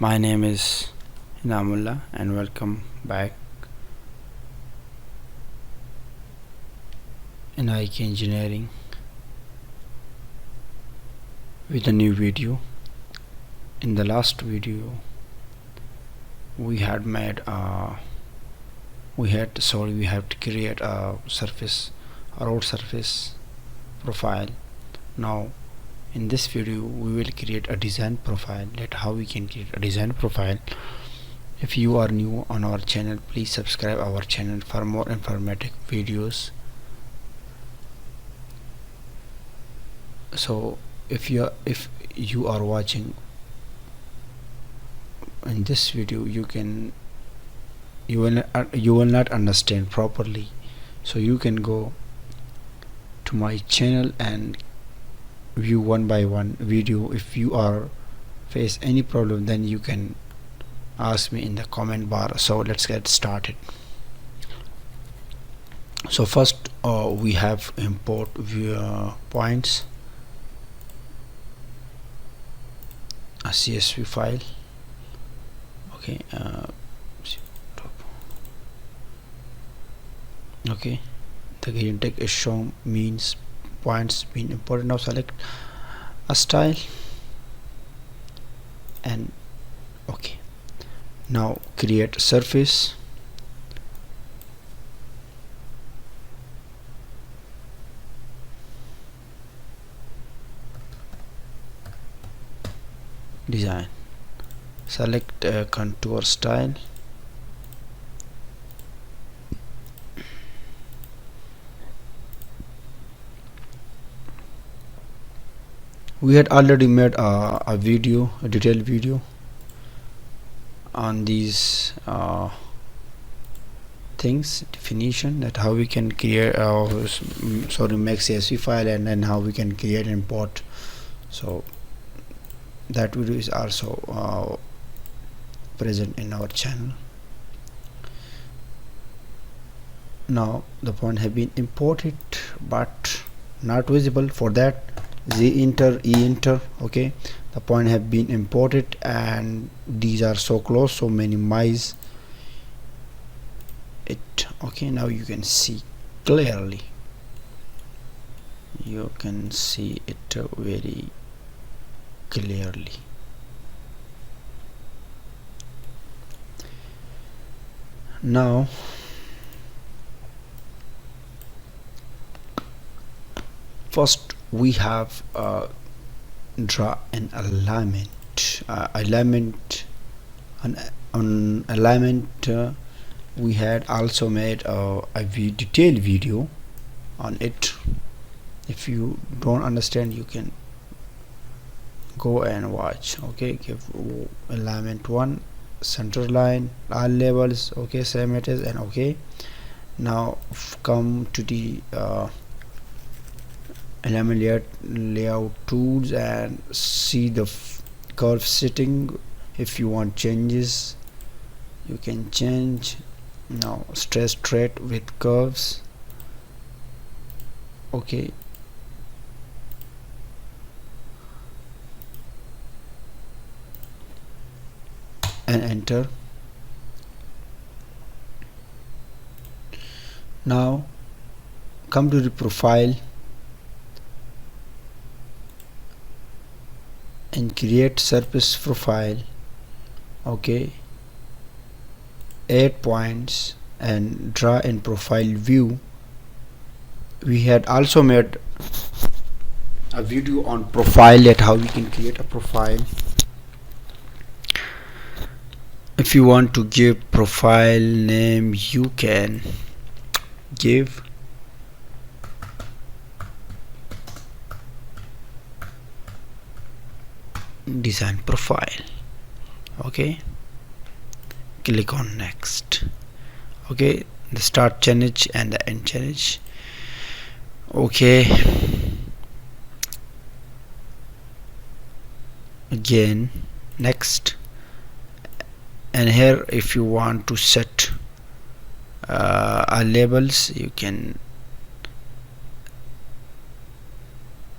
My name is Inamullah and welcome back in IK Engineering with a new video. In the last video we had we have to create a road surface profile. Now in this video we will create a design profile. How we can create a design profile. If you are new on our channel, please subscribe our channel for more informative videos. So if you are watching in this video, you will not understand properly, so you can go to my channel and view one by one video. If you are face any problem, then you can ask me in the comment bar. So let's get started. So first we have import points, a CSV file. Okay, okay, the green text is shown, means points being imported. Now select a style and okay. Now create surface, design, select contour style, we had already made a detailed video on these things, definition, that how we can create make CSV file, and then how we can create and import. So that video is also present in our channel. Now the point have been imported but not visible. For that, Z enter, E enter. Okay, the point have been imported and these are so close, so minimize it. Okay, now you can see clearly, you can see it very clearly. Now first we have draw an alignment. On alignment we had also made a detailed video on it. If you don't understand, you can go and watch. Okay, give alignment 1, center line, all levels. Okay, same it is, and okay. Now come to the alignment layout tools and see the curve setting. If you want changes, you can change. Now straight with curves. Okay, and enter. Now come to the profile and create surface profile. Okay, 8 points and draw in profile view. We had also made a video on profile, that how we can create a profile. If you want to give profile name, you can give design profile. Okay, click on next. Okay, the start change and the end change. Okay, again next. And here if you want to set labels, you can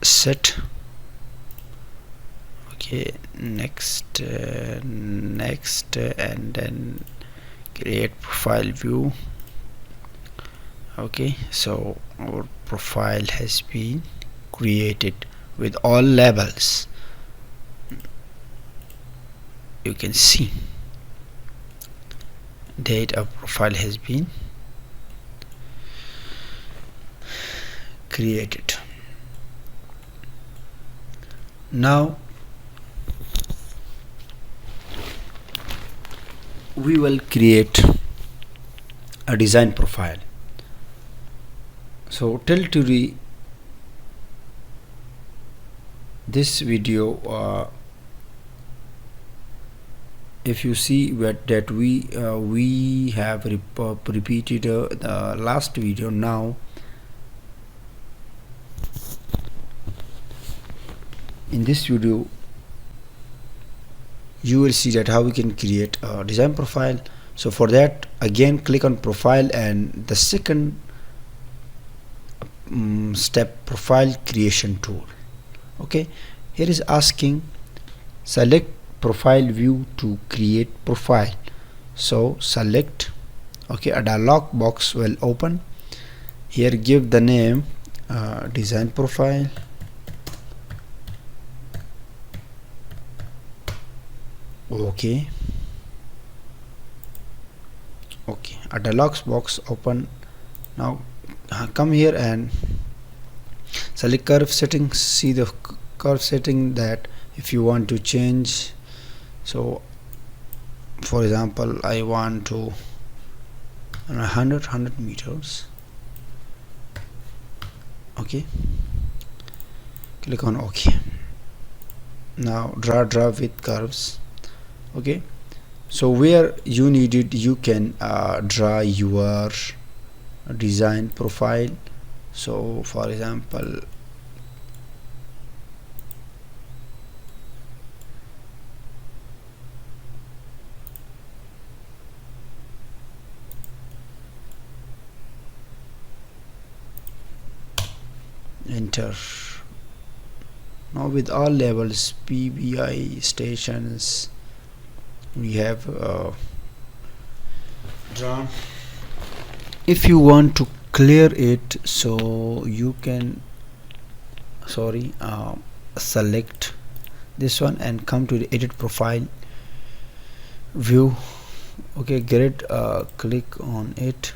set. okay, next, next, and then create profile view. Okay, so our profile has been created with all labels. You can see that our profile has been created. Now we will create a design profile. So till today this video, if you see that we have repeated the last video. Now in this video you will see that how we can create a design profile. So for that, again click on profile, and the second step, profile creation tool. Okay, here is asking select profile view to create profile. So select. Okay, a dialog box will open. Here give the name design profile. Okay, a dialog box open. Now come here and select curve setting. See the curve setting that if you want to change. So for example, I want to 100 meters. Okay, click on OK. Now draw with curves. Okay, so where you need it, you can draw your design profile. So for example, enter. Now with all levels, PBI stations, we have drawn. If you want to clear it, so you can select this one and come to the edit profile view. Okay, great. Click on it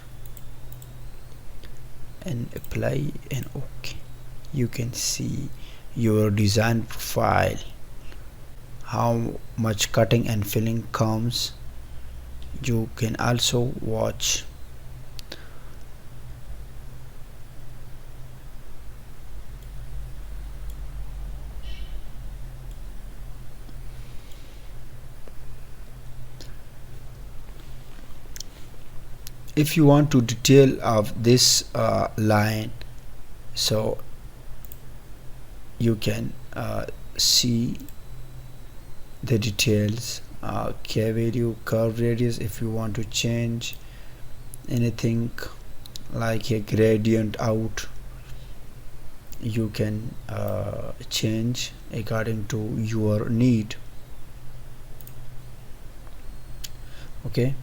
and apply and OK. You can see your design profile, how much cutting and filling comes. You can also watch if you want to detail of this line, so you can see the details. Value, curve radius, if you want to change anything like a gradient out, you can change according to your need. Okay,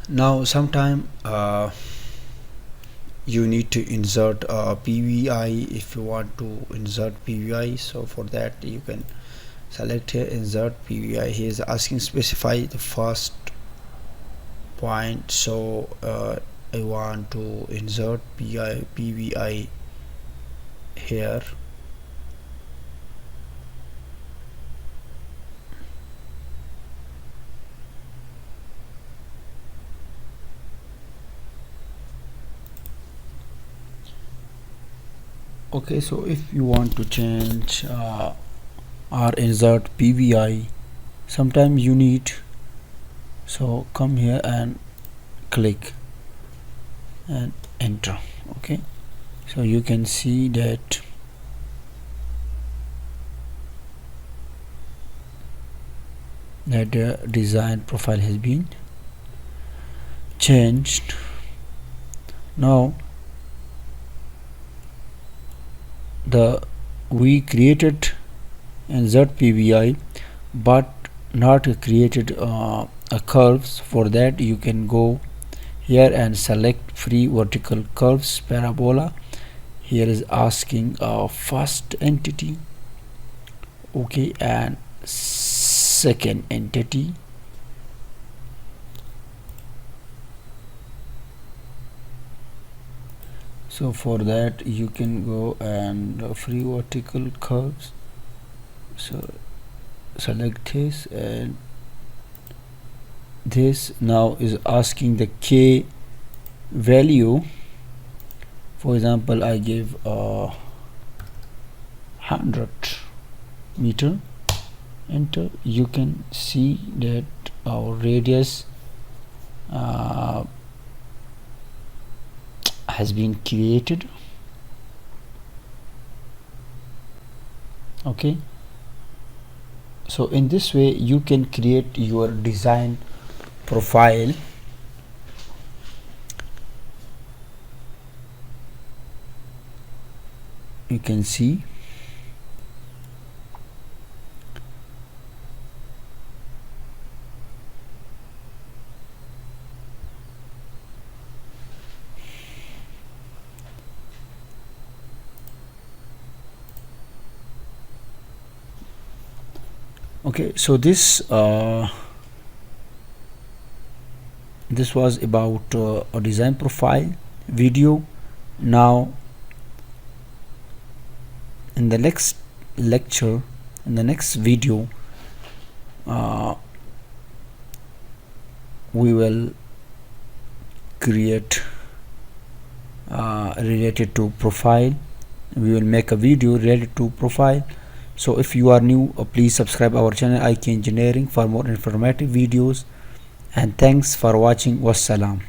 now sometime you need to insert a PVI. If you want to insert PVI, so for that you can select here insert PVI. He is asking specify the first point, so I want to insert PVI here. Okay, so if you want to change or insert PVI, sometimes you need, so come here and click and enter. Okay, so you can see that the design profile has been changed. Now the we created in ZPVI but not created a curves. For that you can go here and select free vertical curves parabola. Here is asking first entity, okay, and second entity. So for that you can go and free vertical curves, so select this, and this now is asking the K value. For example, I give 100 meter, enter. You can see that our radius has been created. Okay, so in this way you can create your design profile. You can see okay. So this was about a design profile video. Now in the next lecture, in the next video, we will create related to profile. We will make a video related to profile. So if you are new, please subscribe our channel IK Engineering for more informative videos, and thanks for watching. Wassalam.